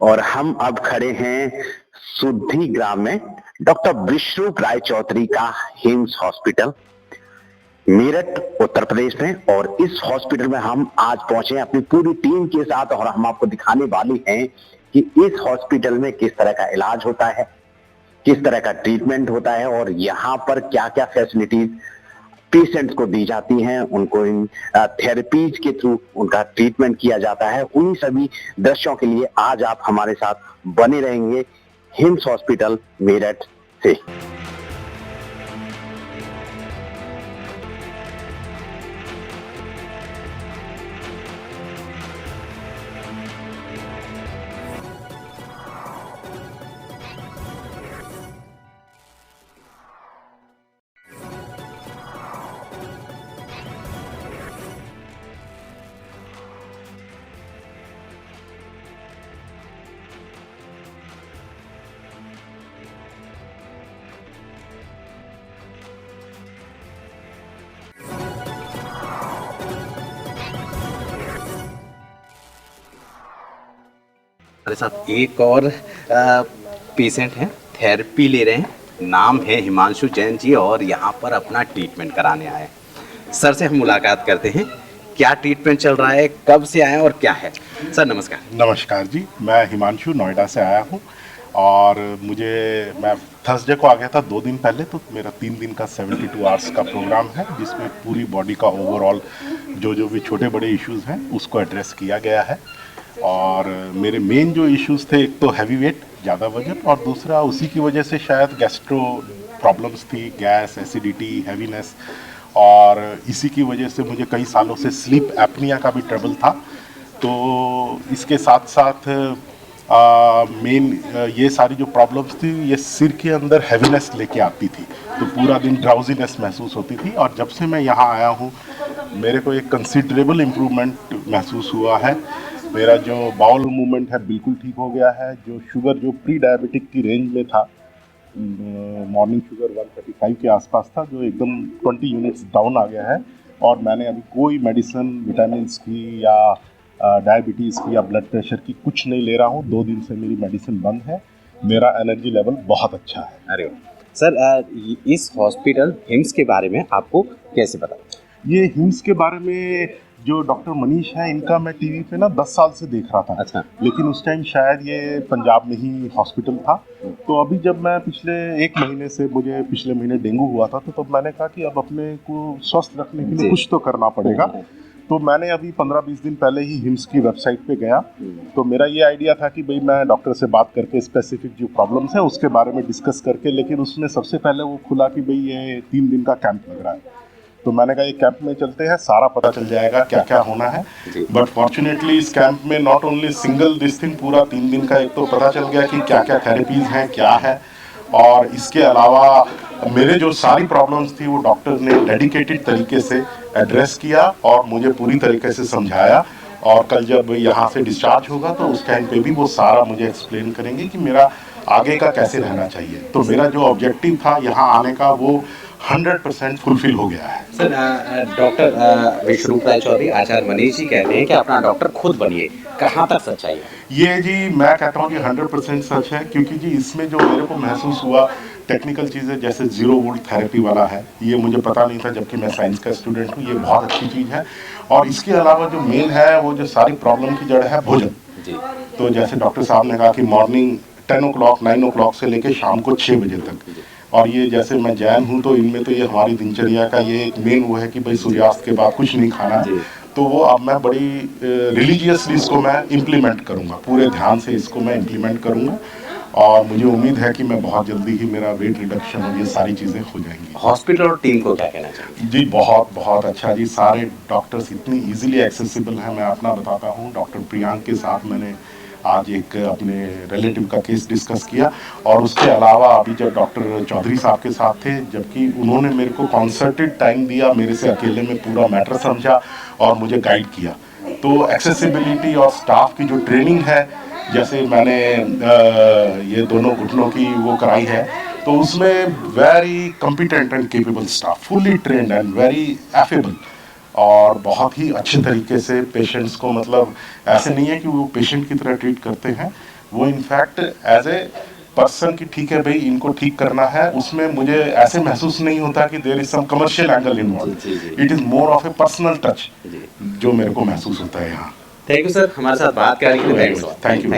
और हम अब खड़े हैं सुद्धी ग्राम में डॉक्टर विश्वरूप राय चौधरी का हिम्स हॉस्पिटल मेरठ उत्तर प्रदेश में। और इस हॉस्पिटल में हम आज पहुंचे हैं अपनी पूरी टीम के साथ और हम आपको दिखाने वाले हैं कि इस हॉस्पिटल में किस तरह का इलाज होता है, किस तरह का ट्रीटमेंट होता है और यहाँ पर क्या क्या फैसिलिटीज पेशेंट्स को दी जाती हैं, उनको इन थेरेपीज के थ्रू उनका ट्रीटमेंट किया जाता है। उन्हीं सभी दृश्यों के लिए आज आप हमारे साथ बने रहेंगे हिम्स हॉस्पिटल मेरठ से। हमारे साथ एक और पेशेंट हैं, थेरेपी ले रहे हैं। नाम है हिमांशु जैन जी और यहाँ पर अपना ट्रीटमेंट कराने आए हैं। सर से हम मुलाकात करते हैं, क्या ट्रीटमेंट चल रहा है, कब से आए हैं और क्या है। सर नमस्कार। नमस्कार जी, मैं हिमांशु नोएडा से आया हूँ और मैं थर्सडे को आ गया था 2 दिन पहले। तो मेरा 3 दिन का 72 आवर्स का प्रोग्राम है जिसमें पूरी बॉडी का ओवरऑल जो भी छोटे बड़े इश्यूज़ हैं उसको एड्रेस किया गया है। और मेरे मेन जो इश्यूज़ थे, एक तो हैवी वेट, ज़्यादा वजन, और दूसरा उसी की वजह से शायद गैस्ट्रो प्रॉब्लम्स थी, गैस, एसिडिटी, हैवीनेस, और इसी की वजह से मुझे कई सालों से स्लीप एपनिया का भी ट्रबल था। तो इसके साथ साथ मेन ये सारी जो प्रॉब्लम्स थी ये सिर के अंदर हैवीनेस लेके आती थी, तो पूरा दिन ड्राउजीनेस महसूस होती थी। और जब से मैं यहाँ आया हूँ मेरे को एक कंसिडरेबल इम्प्रूवमेंट महसूस हुआ है। मेरा जो बाउल मूवमेंट है बिल्कुल ठीक हो गया है। जो शुगर जो प्री डायबिटिक की रेंज में था, मॉर्निंग शुगर 135 के आसपास था, जो एकदम 20 यूनिट्स डाउन आ गया है। और मैंने अभी कोई मेडिसिन विटामिन्स की या डायबिटीज़ की या ब्लड प्रेशर की कुछ नहीं ले रहा हूँ। 2 दिन से मेरी मेडिसिन बंद है। मेरा एनर्जी लेवल बहुत अच्छा है। अरे सर, इस हॉस्पिटल हिम्स के बारे में आपको कैसे पता? ये हिम्स के बारे में जो डॉक्टर मनीष है, इनका मैं टीवी पे ना 10 साल से देख रहा था। अच्छा। लेकिन उस टाइम शायद ये पंजाब में ही हॉस्पिटल था। तो अभी जब मैं पिछले 1 महीने से, मुझे पिछले महीने डेंगू हुआ था, तो तब मैंने कहा कि अब अपने को स्वस्थ रखने के लिए कुछ तो करना पड़ेगा। तो मैंने अभी 15-20 दिन पहले ही हिम्स की वेबसाइट पे गया। तो मेरा ये आइडिया था कि भाई मैं डॉक्टर से बात करके स्पेसिफिक जो प्रॉब्लम्स हैं उसके बारे में डिस्कस करके, लेकिन उसमें सबसे पहले वो खुला कि भाई ये 3 दिन का कैंप लग रहा है। तो मैंने कहा ये कैंप में चलते हैं, सारा पता चल जाएगा क्या क्या होना है। बट फॉर्चुनेटली इस कैंप में not only single this thing, पूरा 3 दिन का एक तो पता चल गया कि क्या क्या थेरेपीज हैं, क्या है। और इसके अलावा मेरे जो सारी प्रॉब्लम्स थी वो डॉक्टर ने डेडिकेटेड तरीके से एड्रेस किया और मुझे पूरी तरीके से समझाया। और कल जब यहाँ से डिस्चार्ज होगा तो उस टाइम पे भी वो सारा मुझे एक्सप्लेन करेंगे कि मेरा आगे का कैसे रहना चाहिए। तो मेरा जो ऑब्जेक्टिव था यहाँ आने का वो 100% फुलफिल हो गया है। सर, डॉक्टर विश्वरूप राय चौधरी, आचार्य मनीष जी कहते हैं कि अपना डॉक्टर खुद बनिए, कहाँ तक सच्चाई है? ये जी मैं कहता हूँ कि 100% सच है, क्योंकि जी इसमें जो मेरे को महसूस हुआ टेक्निकल चीज़ें जैसे 0 वोल्ट थेरेपी वाला है, ये मुझे पता नहीं था जबकि मैं साइंस का स्टूडेंट हूँ। ये बहुत अच्छी चीज़ है। और इसके अलावा जो मेन है वो जो सारी प्रॉब्लम की जड़ है भोजन जी। तो जैसे डॉक्टर साहब ने कहा कि मॉर्निंग 10 o'clock 9 o'clock से लेके शाम को 6 बजे तक। और ये जैसे मैं जैन हूँ तो इनमें तो ये हमारी दिनचर्या का ये एक मेन वो है कि भाई सूर्यास्त के बाद कुछ नहीं खाना है। तो वो अब मैं बड़ी रिलीजियसली इसको मैं इम्प्लीमेंट करूँगा, पूरे ध्यान से इसको मैं इम्प्लीमेंट करूँगा। और मुझे उम्मीद है कि मैं बहुत जल्दी ही मेरा वेट रिडक्शन और ये सारी चीज़ें हो जाएंगी। हॉस्पिटल और टीम को क्या कहना चाहिए? जी बहुत बहुत अच्छा जी, सारे डॉक्टर्स इतनी इजीली एक्सेसिबल हैं। मैं अपना बताता हूँ, डॉक्टर प्रियांक के साथ मैंने आज एक अपने रिलेटिव का केस डिस्कस किया। और उसके अलावा अभी जब डॉक्टर चौधरी साहब के साथ थे, जबकि उन्होंने मेरे को कॉन्सर्टेड टाइम दिया, मेरे से अकेले में पूरा मैटर समझा और मुझे गाइड किया। तो एक्सेसिबिलिटी और स्टाफ की जो ट्रेनिंग है, जैसे मैंने ये दोनों घुटनों की वो कराई है, तो उसमें very competent and capable staff, fully trend and very affable, और बहुत ही अच्छे तरीके से पेशेंट्स को, मतलब ऐसे नहीं है कि वो पेशेंट की तरह ट्रीट करते हैं, वो इनफैक्ट एज ए पर्सन की ठीक है भाई इनको ठीक करना है, उसमें मुझे ऐसे महसूस नहीं होता कि there is some commercial angle involve. It is more of a personal touch जो मेरे को महसूस होता है यहाँ। थैंक यू सर, हमारे साथ बात करने के लिए थैंक यू।